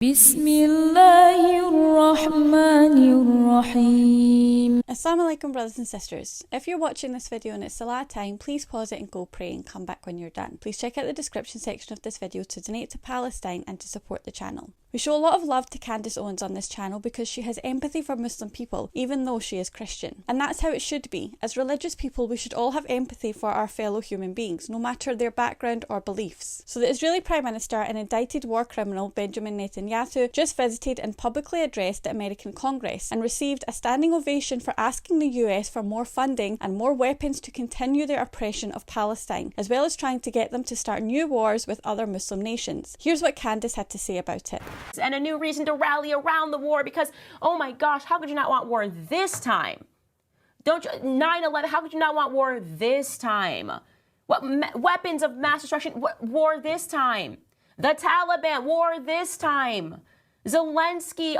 Bismillahirrahmanirrahim. Assalamu alaikum, brothers and sisters. If you're watching this video and it's Salah time, please pause it and go pray and come back when you're done. Please check out the description section of this video to donate to Palestine and to support the channel. We show a lot of love to Candace Owens on this channel because she has empathy for Muslim people, even though she is Christian. And that's how it should be. As religious people, we should all have empathy for our fellow human beings, no matter their background or beliefs. So the Israeli Prime Minister and indicted war criminal Benjamin Netanyahu just visited and publicly addressed the American Congress and received a standing ovation for asking the US for more funding and more weapons to continue their oppression of Palestine, as well as trying to get them to start new wars with other Muslim nations. Here's what Candace had to say about it. And a new reason to rally around the war because, oh my gosh, how could you not want war this time? 9/11, how could you not want war this time? What weapons of mass destruction? War this time. The Taliban, war this time. Zelensky,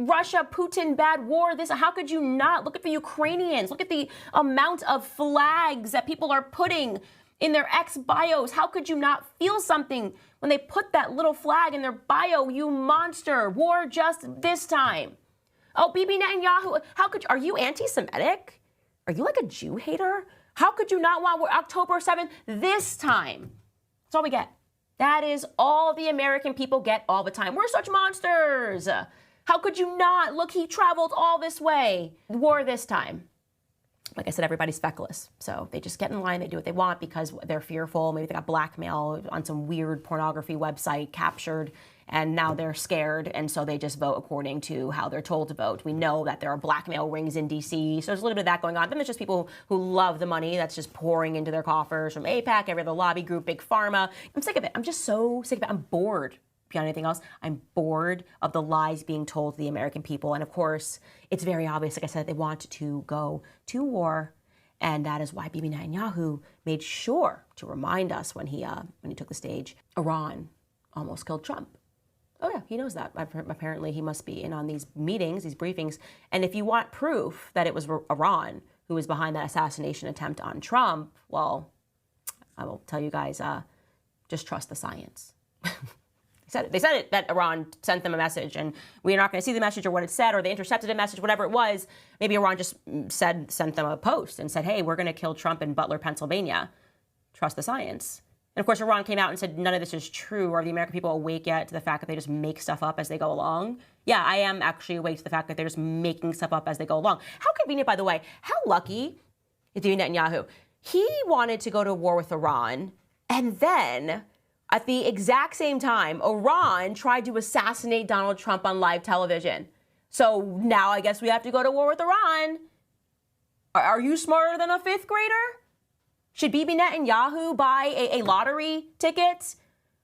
Russia, Putin, bad war this. How could you not? Look at the Ukrainians. Look at the amount of flags that people are putting in their ex-bios. How could you not feel something when they put that little flag in their bio? You monster. War just this time. Oh, Bibi Netanyahu, are you anti-Semitic? Are you like a Jew hater? How could you not want October 7th this time? That's all we get. That is all the American people get all the time. We're such monsters. How could you not? Look, he traveled all this way. War this time. Like I said, everybody's feckless. So they just get in line, they do what they want because they're fearful. Maybe they got blackmail on some weird pornography website, captured, and now they're scared. And so they just vote according to how they're told to vote. We know that there are blackmail rings in DC. So there's a little bit of that going on. Then there's just people who love the money that's just pouring into their coffers from AIPAC, every other lobby group, Big Pharma. I'm sick of it. I'm just so sick of it. I'm bored. Beyond anything else, I'm bored of the lies being told to the American people. And of course, it's very obvious, like I said, they want to go to war. And that is why Bibi Netanyahu made sure to remind us when he took the stage, Iran almost killed Trump. Oh yeah, he knows that. Apparently he must be in on these meetings, these briefings. And if you want proof that it was Iran who was behind that assassination attempt on Trump, well, I will tell you guys, just trust the science. They said it, that Iran sent them a message, and we're not going to see the message or what it said, or they intercepted a message, whatever it was. Maybe Iran just sent them a post and said, hey, we're going to kill Trump in Butler, Pennsylvania. Trust the science. And of course, Iran came out and said none of this is true. Are the American people awake yet to the fact that they just make stuff up as they go along? Yeah, I am actually awake to the fact that they're just making stuff up as they go along. How convenient, by the way. How lucky is Bibi Netanyahu? He wanted to go to war with Iran, and then at the exact same time, Iran tried to assassinate Donald Trump on live television. So now I guess we have to go to war with Iran. Are you smarter than a fifth grader? Should Bibi Netanyahu buy a lottery ticket?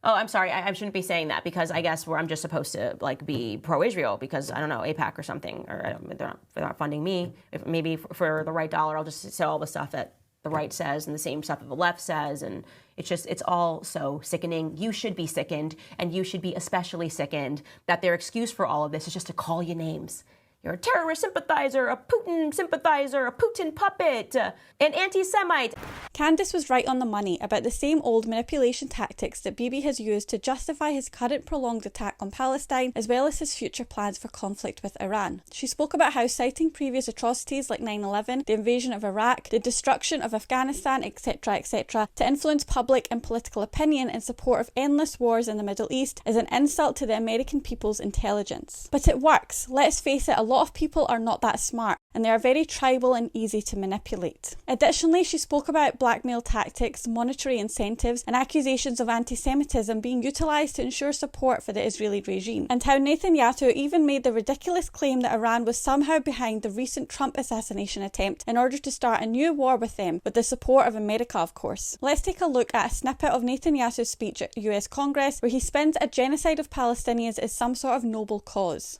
Oh, I'm sorry. I shouldn't be saying that because I guess I'm just supposed to be pro-Israel because, I don't know, AIPAC or something. Or they're not funding me. If maybe for the right dollar, I'll just say all the stuff that the right says and the same stuff that the left says. And it's all so sickening. You should be sickened, and you should be especially sickened that their excuse for all of this is just to call you names. You're a terrorist sympathizer, a Putin sympathizer, a Putin puppet, an anti-Semite. Candace was right on the money about the same old manipulation tactics that Bibi has used to justify his current prolonged attack on Palestine, as well as his future plans for conflict with Iran. She spoke about how citing previous atrocities like 9/11, the invasion of Iraq, the destruction of Afghanistan, etc., etc., to influence public and political opinion in support of endless wars in the Middle East is an insult to the American people's intelligence. But it works. Let's face it, a lot of people are not that smart, and they are very tribal and easy to manipulate. Additionally, she spoke about blackmail tactics, monetary incentives, and accusations of anti-Semitism being utilised to ensure support for the Israeli regime, and how Netanyahu even made the ridiculous claim that Iran was somehow behind the recent Trump assassination attempt in order to start a new war with them, with the support of America, of course. Let's take a look at a snippet of Netanyahu's speech at US Congress, where he spins a genocide of Palestinians as some sort of noble cause.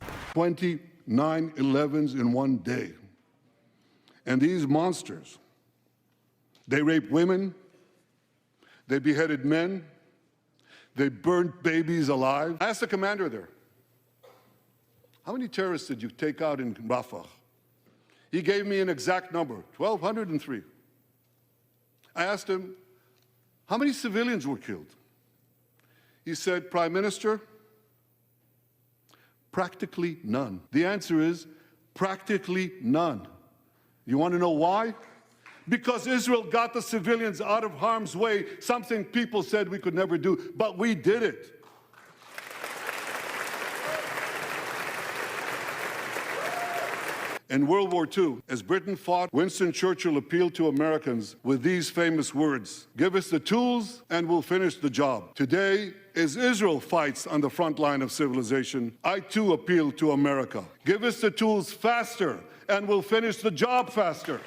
9/11s in one day. And these monsters, they raped women, they beheaded men, they burned babies alive. I asked the commander there, how many terrorists did you take out in Rafah? He gave me an exact number, 1,203. I asked him, how many civilians were killed? He said, Prime Minister, Practically none. The answer is practically none. You want to know why? Because Israel got the civilians out of harm's way, something people said we could never do, but we did it. In World War II, as Britain fought, Winston Churchill appealed to Americans with these famous words: "Give us the tools and we'll finish the job." Today, as Israel fights on the front line of civilization, I too appeal to America. Give us the tools faster and we'll finish the job faster.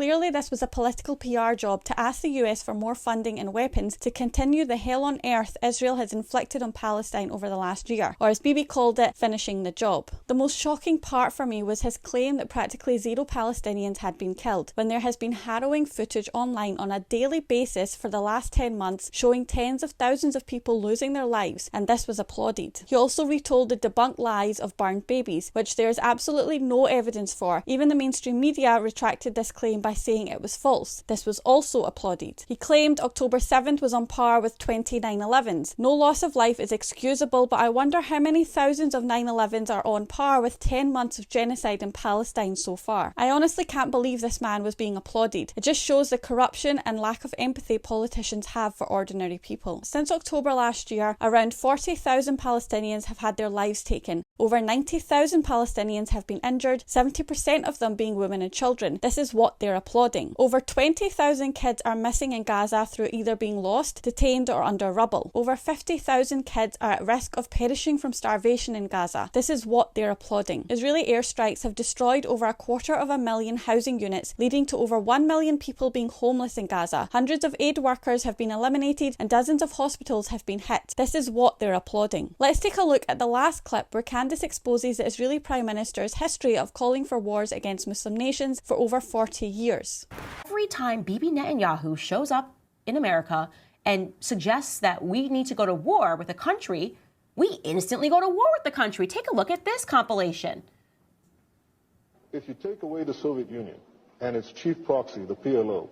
Clearly, this was a political PR job to ask the US for more funding and weapons to continue the hell on earth Israel has inflicted on Palestine over the last year, or as Bibi called it, finishing the job. The most shocking part for me was his claim that practically zero Palestinians had been killed, when there has been harrowing footage online on a daily basis for the last 10 months showing tens of thousands of people losing their lives, and this was applauded. He also retold the debunked lies of burned babies, which there is absolutely no evidence for. Even the mainstream media retracted this claim by saying it was false. This was also applauded. He claimed October 7th was on par with 20 9/11s. No loss of life is excusable, but I wonder how many thousands of 9/11s are on par with 10 months of genocide in Palestine so far. I honestly can't believe this man was being applauded. It just shows the corruption and lack of empathy politicians have for ordinary people. Since October last year, around 40,000 Palestinians have had their lives taken. Over 90,000 Palestinians have been injured, 70% of them being women and children. This is what they're applauding. Over 20,000 kids are missing in Gaza through either being lost, detained or under rubble. Over 50,000 kids are at risk of perishing from starvation in Gaza. This is what they're applauding. Israeli airstrikes have destroyed over 250,000 housing units, leading to over 1 million people being homeless in Gaza. Hundreds of aid workers have been eliminated and dozens of hospitals have been hit. This is what they're applauding. Let's take a look at the last clip where Candace exposes the Israeli Prime Minister's history of calling for wars against Muslim nations for over 40 years. Every time Bibi Netanyahu shows up in America and suggests that we need to go to war with a country, we instantly go to war with the country. Take a look at this compilation. If you take away the Soviet Union and its chief proxy, the PLO,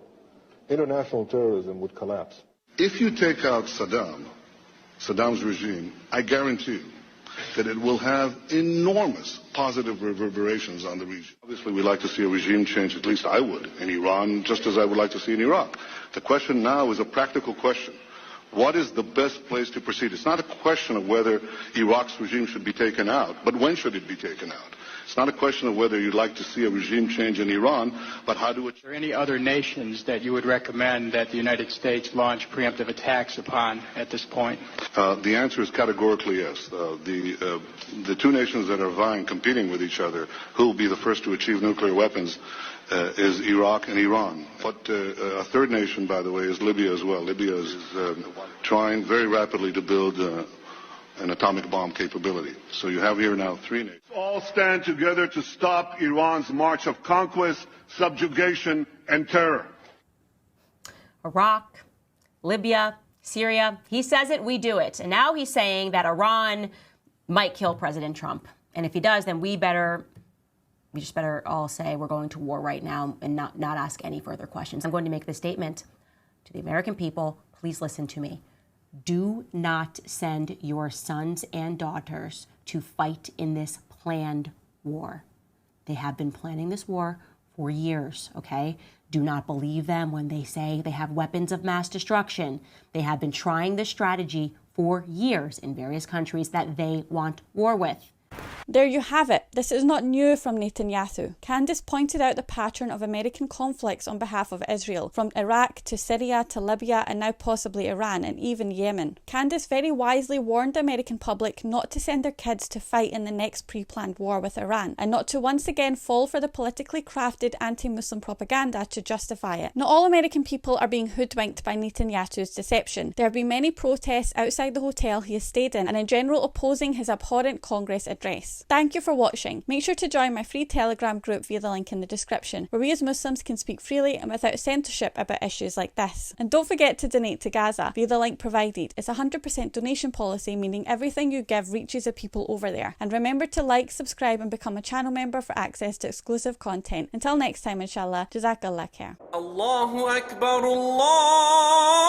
international terrorism would collapse. If you take out Saddam's regime, I guarantee you that it will have enormous positive reverberations on the region. Obviously, we like to see a regime change, at least I would, in Iran, just as I would like to see in Iraq. The question now is a practical question. What is the best place to proceed? It's not a question of whether Iraq's regime should be taken out, but when should it be taken out? It's not a question of whether you'd like to see a regime change in Iran, but how do it... Are there any other nations that you would recommend that the United States launch preemptive attacks upon at this point? The answer is categorically yes. The two nations that are vying, competing with each other, who will be the first to achieve nuclear weapons, is Iraq and Iran. But a third nation, by the way, is Libya as well. Libya is trying very rapidly to build an atomic bomb capability. So you have here now three nations. All stand together to stop Iran's march of conquest, subjugation, and terror. Iraq, Libya, Syria. He says it, we do it. And now he's saying that Iran might kill President Trump. And if he does, then we just better all say we're going to war right now and not ask any further questions. I'm going to make this statement to the American people. Please listen to me. Do not send your sons and daughters to fight in this planned war. They have been planning this war for years, okay? Do not believe them when they say they have weapons of mass destruction. They have been trying this strategy for years in various countries that they want war with. There you have it. This is not new from Netanyahu. Candace pointed out the pattern of American conflicts on behalf of Israel, from Iraq to Syria to Libya and now possibly Iran and even Yemen. Candace very wisely warned the American public not to send their kids to fight in the next pre-planned war with Iran and not to once again fall for the politically crafted anti-Muslim propaganda to justify it. Not all American people are being hoodwinked by Netanyahu's deception. There have been many protests outside the hotel he has stayed in and in general opposing his abhorrent Congress address. Thank you for watching. Make sure to join my free Telegram group via the link in the description, where we as Muslims can speak freely and without censorship about issues like this. And don't forget to donate to Gaza via the link provided. It's a 100% donation policy, meaning everything you give reaches the people over there. And remember to like, subscribe and become a channel member for access to exclusive content. Until next time, inshallah, Jazakallah khair. Allahu Akbar, Allah.